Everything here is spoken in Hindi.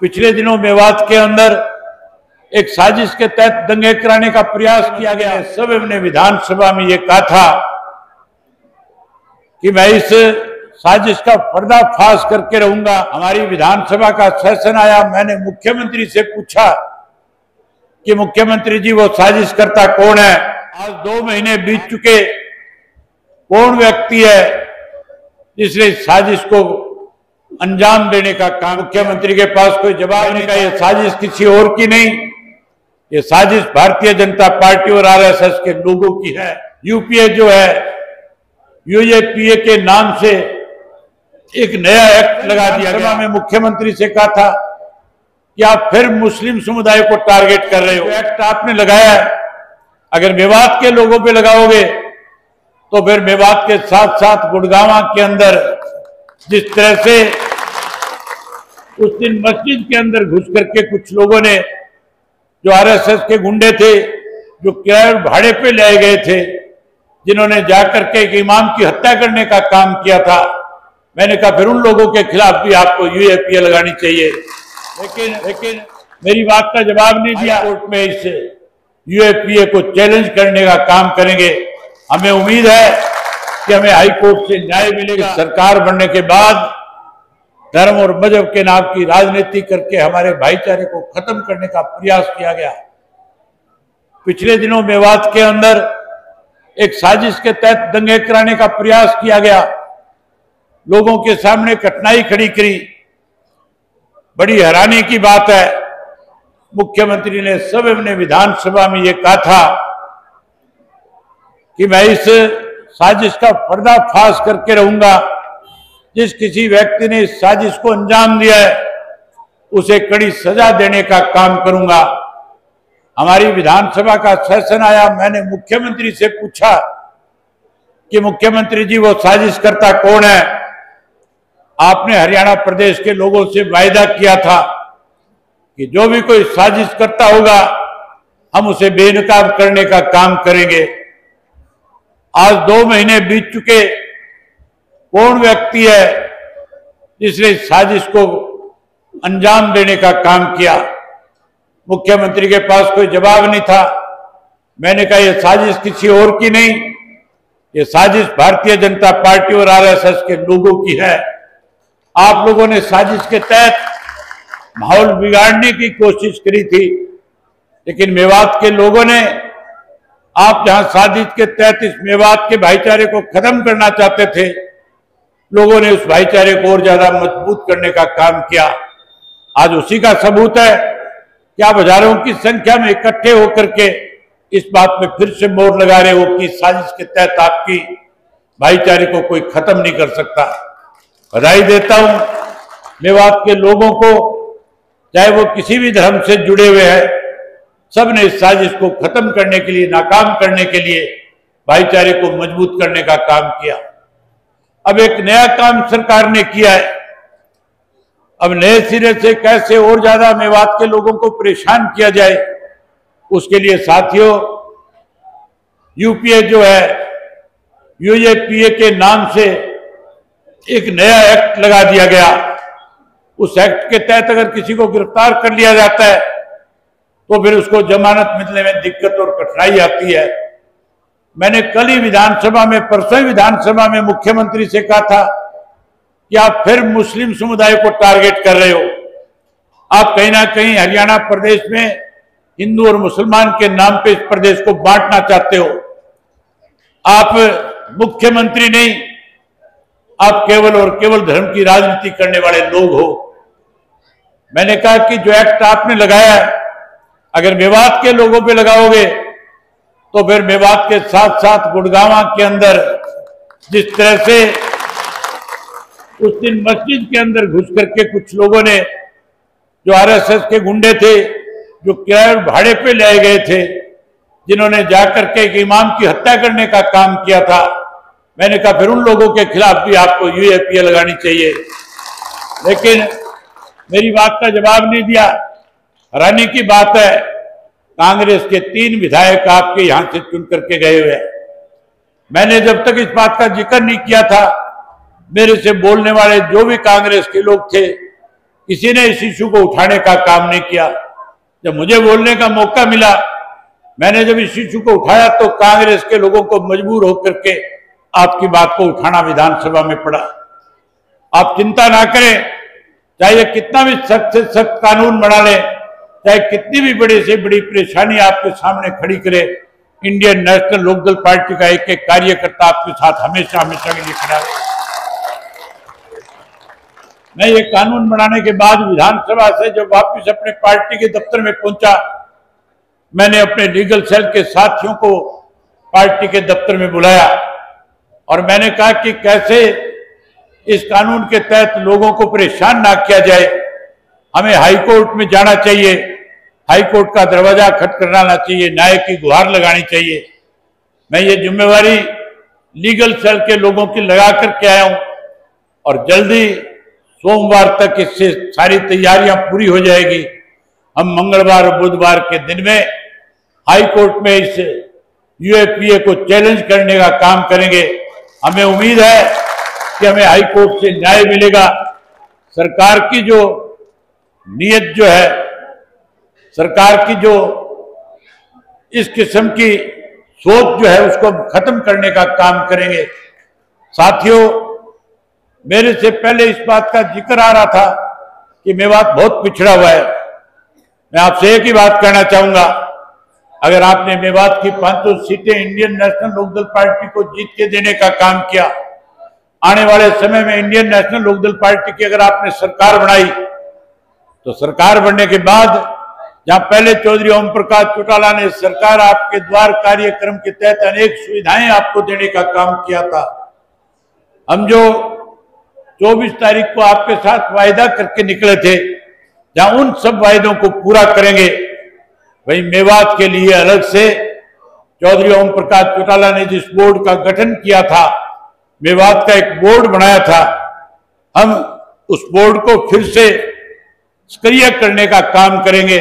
पिछले दिनों मेवात के अंदर एक साजिश के तहत दंगे कराने का प्रयास किया गया। सब हमने विधानसभा में ये कहा था कि मैं इस साजिश का पर्दाफाश करके रहूंगा। हमारी विधानसभा का सेशन आया, मैंने मुख्यमंत्री से पूछा कि मुख्यमंत्री जी वो साजिश करता कौन है। आज 2 महीने बीत चुके, कौन व्यक्ति है जिसने इस साजिश को अंजाम देने का काम। मुख्यमंत्री के पास कोई जवाब नहीं। का ये साजिश किसी और की नहीं, ये साजिश भारतीय जनता पार्टी और आरएसएस के लोगों की है। यूपीए जो है, यूएपीए के नाम से एक नया एक्ट लगा दिया गया। मैं मुख्यमंत्री से कहा था कि आप फिर मुस्लिम समुदाय को टारगेट कर रहे हो। एक्ट आपने लगाया है, अगर मेवात के लोगों पे लगाओगे तो फिर मेवात के साथ साथ गुड़गांव के अंदर जिस तरह से उस दिन मस्जिद के अंदर घुस करके कुछ लोगों ने, जो आरएसएस के गुंडे थे, जो किराए भाड़े पे ले गए थे, जिन्होंने जाकर के एक इमाम की हत्या करने का काम किया था, मैंने कहा फिर उन लोगों के खिलाफ भी आपको यूएपीए लगानी चाहिए। लेकिन मेरी बात का जवाब नहीं दिया। कोर्ट में इस यूएपीए को चैलेंज करने का काम करेंगे। हमें उम्मीद है कि हमें हाई कोर्ट से न्याय मिलेगा। सरकार बनने के बाद धर्म और मजहब के नाम की राजनीति करके हमारे भाईचारे को खत्म करने का प्रयास किया गया। पिछले दिनों मेवात के अंदर एक साजिश के तहत दंगे कराने का प्रयास किया गया। लोगों के सामने कठिनाई खड़ी करी। बड़ी हैरानी की बात है, मुख्यमंत्री ने सब अपने विधानसभा में ये कहा था कि मैं इस साजिश का पर्दाफाश करके रहूंगा। जिस किसी व्यक्ति ने इस साजिश को अंजाम दिया है उसे कड़ी सजा देने का काम करूंगा। हमारी विधानसभा का सेशन आया, मैंने मुख्यमंत्री से पूछा कि मुख्यमंत्री जी वो साजिश करता कौन है। आपने हरियाणा प्रदेश के लोगों से वायदा किया था कि जो भी कोई साजिश करता होगा हम उसे बेनकाब करने का काम करेंगे। आज 2 महीने बीत चुके, कौन व्यक्ति है जिसने इस साजिश को अंजाम देने का काम किया। मुख्यमंत्री के पास कोई जवाब नहीं था। मैंने कहा यह साजिश किसी और की नहीं, ये साजिश भारतीय जनता पार्टी और आरएसएस के लोगों की है। आप लोगों ने साजिश के तहत माहौल बिगाड़ने की कोशिश करी थी, लेकिन मेवात के लोगों ने, आप जहां साजिश के तहत इस मेवात के भाईचारे को खत्म करना चाहते थे, लोगों ने उस भाईचारे को और ज्यादा मजबूत करने का काम किया। आज उसी का सबूत है कि आप हजारों की संख्या में इकट्ठे होकर के इस बात में फिर से मोहर लगा रहे हो कि साजिश के तहत आपकी भाईचारे को कोई खत्म नहीं कर सकता। बधाई देता हूं मेवात के लोगों को, चाहे वो किसी भी धर्म से जुड़े हुए हैं, सब ने इस साजिश को खत्म करने के लिए, नाकाम करने के लिए, भाईचारे को मजबूत करने का काम किया। अब एक नया काम सरकार ने किया है। अब नए सिरे से कैसे और ज्यादा मेवात के लोगों को परेशान किया जाए, उसके लिए साथियों यूपीए जो है, यूएपीए के नाम से एक नया एक्ट लगा दिया गया। उस एक्ट के तहत अगर किसी को गिरफ्तार कर लिया जाता है तो फिर उसको जमानत मिलने में दिक्कत और कठिनाई आती है। मैंने कल ही विधानसभा में, परसों ही विधानसभा में मुख्यमंत्री से कहा था कि आप फिर मुस्लिम समुदाय को टारगेट कर रहे हो। आप कहीं ना कहीं हरियाणा प्रदेश में हिंदू और मुसलमान के नाम पे इस प्रदेश को बांटना चाहते हो। आप मुख्यमंत्री नहीं, आप केवल और केवल धर्म की राजनीति करने वाले लोग हो। मैंने कहा कि जो एक्ट आपने लगाया है, अगर मेवात के लोगों पे लगाओगे तो फिर मेवात के साथ साथ गुड़गांव के अंदर जिस तरह से उस दिन मस्जिद के अंदर घुस करके कुछ लोगों ने, जो आरएसएस के गुंडे थे, जो किराए भाड़े पे ले गए थे, जिन्होंने जाकर के एक इमाम की हत्या करने का काम किया था, मैंने कहा फिर उन लोगों के खिलाफ भी आपको यूएपीए लगानी चाहिए। लेकिन मेरी बात का जवाब नहीं दिया। हैरानी की बात है, कांग्रेस के 3 विधायक आपके यहां से चुन करके गए हुए हैं। मैंने जब तक इस बात का जिक्र नहीं किया था, मेरे से बोलने वाले जो भी कांग्रेस के लोग थे किसी ने इस इशू को उठाने का काम नहीं किया। जब मुझे बोलने का मौका मिला, मैंने जब इस इशू को उठाया तो कांग्रेस के लोगों को मजबूर होकर के आपकी बात को उठाना विधानसभा में पड़ा। आप चिंता ना करें, चाहे ये कितना भी सख्त से सख्त कानून बना ले, चाहे कितनी भी बड़ी से बड़ी परेशानी आपके सामने खड़ी करे, इंडियन नेशनल लोकदल पार्टी का एक एक कार्यकर्ता आपके साथ हमेशा हमेशा के लिए खड़ा है। मैं ये कानून बनाने के बाद विधानसभा से जब वापस अपने पार्टी के दफ्तर में पहुंचा, मैंने अपने लीगल सेल के साथियों को पार्टी के दफ्तर में बुलाया और मैंने कहा कि कैसे इस कानून के तहत लोगों को परेशान ना किया जाए। हमें हाई कोर्ट में जाना चाहिए, हाई कोर्ट का दरवाजा खटखटाना चाहिए, न्याय की गुहार लगानी चाहिए। मैं ये जिम्मेवारी लीगल सेल के लोगों की लगा करके आया हूं और जल्दी सोमवार तक इससे सारी तैयारियां पूरी हो जाएगी। हम मंगलवार और बुधवार के दिन में हाई कोर्ट में इस यूएपीए को चैलेंज करने का काम करेंगे। हमें उम्मीद है कि हमें हाई कोर्ट से न्याय मिलेगा। सरकार की जो नीयत जो है, सरकार की जो इस किस्म की सोच जो है उसको खत्म करने का काम करेंगे। साथियों, मेरे से पहले इस बात का जिक्र आ रहा था कि मेवात बहुत पिछड़ा हुआ है। मैं आपसे एक ही बात कहना चाहूंगा, अगर आपने मेवात की 500 सीटें इंडियन नेशनल लोकदल पार्टी को जीत के देने का काम किया, आने वाले समय में इंडियन नेशनल लोकदल पार्टी की अगर आपने सरकार बनाई, तो सरकार बनने के बाद जहां पहले चौधरी ओम प्रकाश चौटाला ने सरकार आपके द्वार कार्यक्रम के तहत अनेक सुविधाएं आपको देने का काम किया था, हम जो 24 तारीख को आपके साथ वायदा करके निकले थे, जहां उन सब वायदों को पूरा करेंगे। वही मेवात के लिए अलग से चौधरी ओम प्रकाश चौटाला ने जिस बोर्ड का गठन किया था, मेवात का एक बोर्ड बनाया था, हम उस बोर्ड को फिर से सक्रिय करने का काम करेंगे।